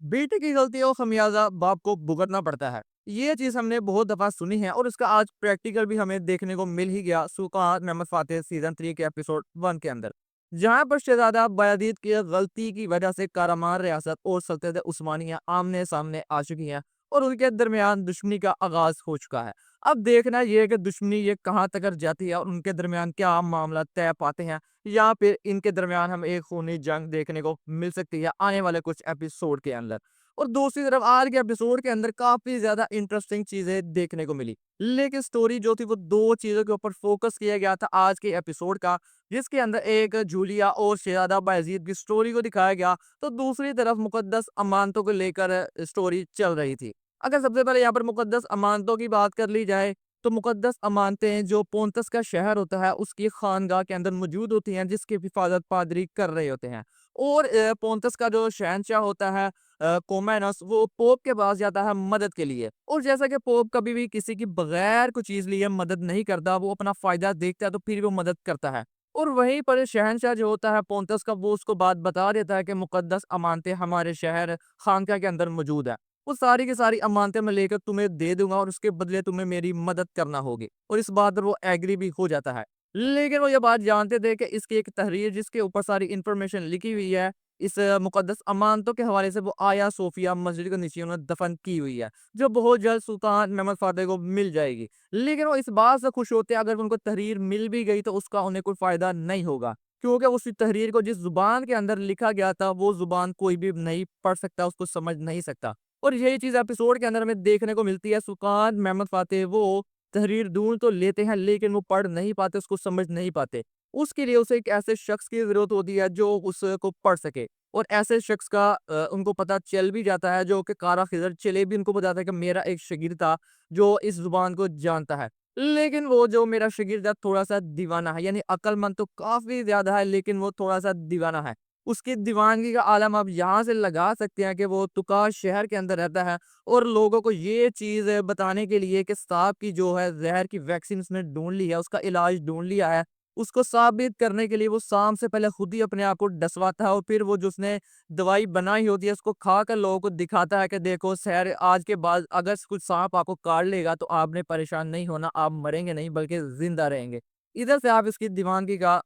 बेटे की गलतियों का खमियाजा बाप को भुगतना पड़ता है। ये चीज हमने बहुत दफा सुनी है और इसका आज प्रैक्टिकल भी हमें देखने को मिल ही गया सुल्तान महमद फातेह सीजन 3 के एपिसोड 1 के अंदर, जहां पर शहजादा बयाजीद की गलती की वजह से कारामान रियासत और सल्तनत उस्मानिया आमने सामने आ चुकी हैं और उनके दरमियान दुश्मनी का आगाज हो चुका है। अब देखना यह है कि दुश्मनी ये कहाँ तक जाती है और उनके दरमियान क्या मामला तय पाते हैं, या फिर इनके दरमियान हम एक खूनी जंग देखने को मिल सकती है आने वाले कुछ एपिसोड के अंदर। और दूसरी तरफ आज के एपिसोड के अंदर काफी ज्यादा इंटरेस्टिंग चीजें देखने को मिली, लेकिन स्टोरी जो थी वो दो चीजों के ऊपर फोकस किया गया था आज के एपिसोड का, जिसके अंदर एक जूलिया और शहजादा बायजीद की स्टोरी को दिखाया गया, तो दूसरी तरफ मुकद्दस अमानतों को लेकर स्टोरी चल रही थी। अगर सबसे पहले यहाँ पर मुकद्दस अमानतों की बात कर ली जाए, तो मुकद्दस अमानतें जो पोंतस का शहर होता है उसकी खानगाह के अंदर मौजूद होती हैं, जिसकी हिफाजत पादरी कर रहे होते हैं। और पोंतस का जो शहंशाह होता है कोमेनस, वो पोप के पास जाता है मदद के लिए, और जैसा कि पोप कभी भी किसी की बगैर कुछ चीज लिए मदद नहीं करता, वो अपना फायदा देखता है तो फिर वो मदद करता है। और वहीं पर शहंशाह जो होता है पोंतस का, वो उसको बात बता देता है कि मुकद्दस अमानतें हमारे शहर खानका के अंदर मौजूद है, वो सारी की सारी अमानतें मैं लेकर तुम्हें दे दूंगा और उसके बदले तुम्हें मेरी मदद करना होगी, और इस बात पर वो एग्री भी हो जाता है। लेकिन वो ये बात जानते थे कि इसकी एक तहरीर जिसके ऊपर सारी इंफॉर्मेशन लिखी हुई है इस मुकद्दस अमानतों के हवाले से, वो आया सोफिया मस्जिद के नीचे उन्होंने दफन की हुई है, जो बहुत जल्द सुल्तान महमद फातेह को मिल जाएगी। लेकिन वो इस बात से खुश होते हैं अगर उनको तहरीर मिल भी गई तो उसका उन्हें कोई फायदा नहीं होगा, क्योंकि उस तहरीर को जिस जुबान के अंदर लिखा गया था वो जुबान कोई भी नहीं पढ़ सकता, उसको समझ नहीं सकता। और यही चीज एपिसोड के अंदर हमें देखने को मिलती है, सुल्तान महमद फातेह वो तहरीर ढूंढ तो लेते हैं लेकिन वो पढ़ नहीं पाते, उसको समझ नहीं पाते। उसके लिए उसे एक ऐसे शख्स की जरूरत होती है जो उसको पढ़ सके, और ऐसे शख्स का उनको पता चल भी जाता है, जो कि कारा खिजर चले भी उनको बताता है कि मेरा एक शागिर्द था जो इस जुबान को जानता है। लेकिन वो जो मेरा शागिर्द है थोड़ा सा दीवाना है, यानी अक्लमंद तो काफी ज्यादा है लेकिन वो थोड़ा सा दीवाना है। उसकी दीवानगी का आलम आप यहाँ से लगा सकते हैं कि वो तुकाश शहर के अंदर रहता है, और लोगों को ये चीज बताने के लिए कि सांप की जो है जहर की वैक्सीन उसने ढूंढ ली है, उसका इलाज ढूंढ लिया है, उसको साबित करने के लिए वो सांप से पहले खुद ही अपने आप को डसवाता है, और फिर वो जो उसने दवाई बनाई होती है उसको खाकर लोगों को दिखाता है कि देखो शहर आज के बाद अगर कुछ सांप आपको काट लेगा तो आपने परेशान नहीं होना, आप मरेंगे नहीं बल्कि जिंदा रहेंगे। इधर से आप इसकी दीवानगी का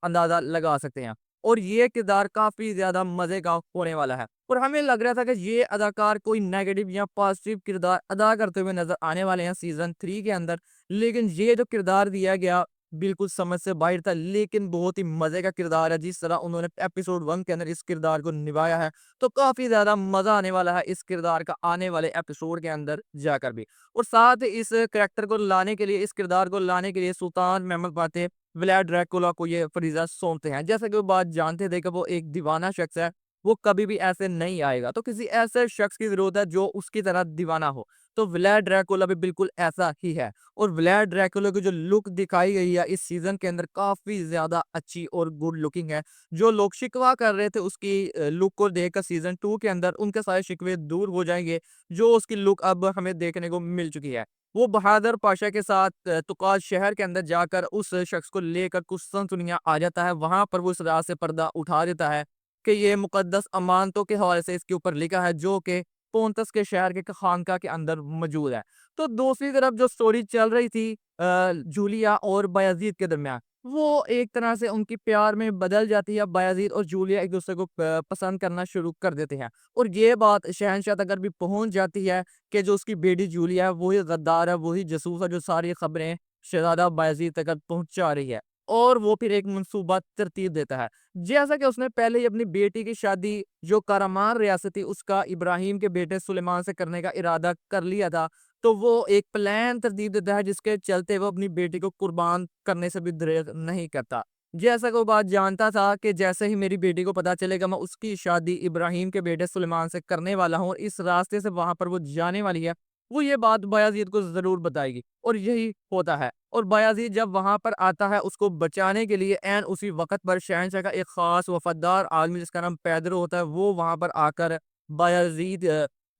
अंदाजा लगा सकते हैं। और ये किरदार काफ़ी ज़्यादा मज़े का होने वाला है, और हमें लग रहा था कि ये अदाकार कोई नेगेटिव या पॉजिटिव किरदार अदा करते हुए नज़र आने वाले हैं सीज़न 3 के अंदर। लेकिन ये जो किरदार दिया गया बिल्कुल समझ से बाहर था, लेकिन बहुत ही मज़े का किरदार है। जिस तरह उन्होंने एपिसोड 1 के अंदर इस किरदार को निभाया है, तो काफ़ी ज़्यादा मज़ा आने वाला है इस किरदार का आने वाले एपिसोड के अंदर जाकर भी। और साथ ही इस करैक्टर को लाने के लिए, इस किरदार को लाने के लिए सुल्तान महमद फातेह व्लाद ड्रैकुला को ये फरीज़ा सौंपते हैं। जैसा कि वो बात जानते थे कि वो एक दीवाना शख्स है, वो कभी भी ऐसे नहीं आएगा, तो किसी ऐसे शख्स की ज़रूरत है जो उसकी तरह दीवाना हो। तो व्लाद ड्रैकुला भी बिल्कुल ऐसा ही है, और व्लाद ड्रैकुला की जो लुक दिखाई गई है इस सीज़न के अंदर काफ़ी ज़्यादा अच्छी और गुड लुकिंग है। जो लोग शिकवा कर रहे थे उसकी लुक को देखकर सीज़न 2 के अंदर, उनके सारे शिकवे दूर हो जाएँगे, जो उसकी लुक अब हमें देखने को मिल चुकी है। वो बहादुर पाशा के साथ तुकाश शहर के अंदर जाकर उस शख्स को लेकर कुस्तुनतुनिया आ जाता है। वहाँ पर वो उस राज से पर्दा उठा देता है कि ये मुकद्दस अमानतों के हवाले से इसके ऊपर लिखा है, जो कि पोंतस के शहर के खानका के अंदर मौजूद है। तो दूसरी तरफ जो स्टोरी चल रही थी जूलिया और बायजीद के दरमियान, वो एक तरह से उनकी प्यार में बदल जाती है। बायजीद और जूलिया एक दूसरे को पसंद करना शुरू कर देते हैं, और ये बात शहंशाह तक भी पहुंच जाती है कि जो उसकी बेटी जूलिया है वही गद्दार है, वही जासूस है, जो सारी खबरें शहजादा बायजीद तक पहुंचा रही है, और वो फिर एक मंसूबा तरतीब देता है। जैसा कि उसने पहले ही अपनी बेटी की शादी जो करामान रियासत थी उसका इब्राहिम के बेटे सुलेमान से करने का इरादा कर लिया था, तो वो एक प्लान तरतीब देता है जिसके चलते वो अपनी बेटी को कुर्बान करने से भी दरेग नहीं करता। जैसा कि वो बात जानता था कि जैसे ही मेरी बेटी को पता चलेगा मैं उसकी शादी इब्राहिम के बेटे सुलेमान से करने वाला हूँ और इस रास्ते से वहां पर वो जाने वाली है, वो ये बात बायाजीद को जरूर बताएगी, और यही होता है। और बायाजीद जब वहां पर आता है उसको बचाने के लिए, एन उसी वक्त पर शहनशाह का एक खास वफादार आदमी जिसका नाम पैदरो होता है, वो वहां पर आकर बायाजीद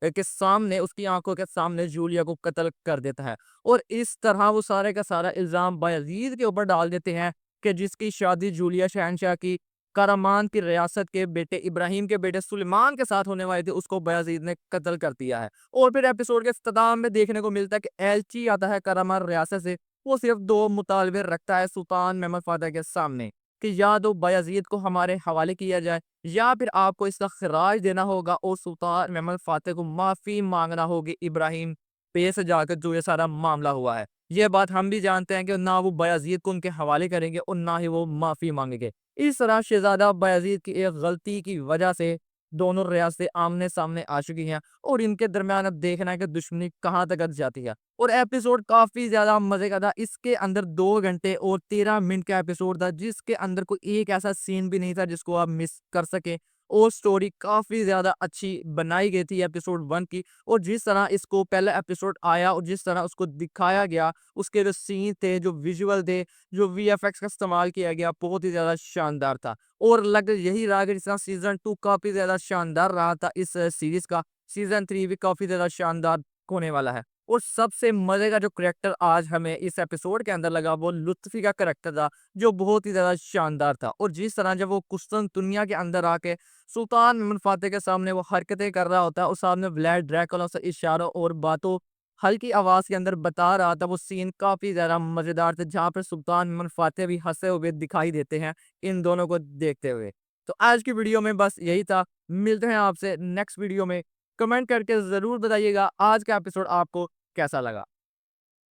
के सामने, उसकी आंखों के सामने जूलिया को कत्ल कर देता है। और इस तरह वो सारे का सारा इल्जाम बायाजीद के ऊपर डाल देते हैं कि जिसकी शादी जूलिया शहनशाह की करामान की रियासत के बेटे इब्राहिम के बेटे सुलेमान के साथ होने वाली थी, उसको बायजीद ने कत्ल कर दिया है। और फिर एपिसोड के इख्तिताम में देखने को मिलता है कि एलची आता है करामान रियासत से। वो सिर्फ 2 मुतालबे रखता है सुल्तान महमूद फातह के सामने कि या तो बायजीद को हमारे हवाले किया जाए या फिर आपको इसका खराज देना होगा और सुल्तान महमूद फातह को माफ़ी मांगना होगी इब्राहिम पे से जाकर जो ये सारा मामला हुआ है। ये बात हम भी जानते हैं कि ना वो बायजीद को उनके हवाले करेंगे और ना ही वो माफ़ी मांगेंगे। इस तरह शहजादा बायजीद की एक गलती की वजह से दोनों रियासतें आमने-सामने आ चुकी हैं और इनके दरमियान अब देखना है कि दुश्मनी कहाँ तक जाती है। और एपिसोड काफ़ी ज़्यादा मज़े का था। इसके अंदर 2 घंटे और 13 मिनट का एपिसोड था, जिसके अंदर कोई एक ऐसा सीन भी नहीं था जिसको आप मिस कर सकें। और स्टोरी काफ़ी ज़्यादा अच्छी बनाई गई थी एपिसोड 1 की। और जिस तरह इसको पहला एपिसोड आया और जिस तरह उसको दिखाया गया, उसके जो सीन थे, जो विजुअल थे, जो वीएफएक्स का इस्तेमाल किया गया, बहुत ही ज़्यादा शानदार था। और लग यही रहा कि जिस तरह सीज़न 2 काफ़ी ज़्यादा शानदार रहा था इस सीरीज़ का, सीज़न 3 भी काफ़ी ज़्यादा शानदार होने वाला है। और सबसे मज़े का जो करैक्टर आज हमें इस एपिसोड के अंदर लगा, वो लुत्फ़ी का करैक्टर था, जो बहुत ही ज़्यादा शानदार था। और जिस तरह जब वो कुस्तुन दुनिया के अंदर आके सुल्तान महमूद फातिह के सामने वो हरकतें कर रहा होता है और सामने व्लाद ड्रैकुला से इशारों और बातों हल्की आवाज़ के अंदर बता रहा था, वो सीन काफ़ी ज़्यादा मज़ेदार था, जहाँ पे सुल्तान महमूद फातिह भी हँसे हुए दिखाई देते हैं, इन दोनों को देखते हुए। तो आज की वीडियो में बस यही था। मिलते हैं आपसे नेक्स्ट वीडियो में। कमेंट करके ज़रूर बताइएगा आज का एपिसोड आपको कैसा लगा।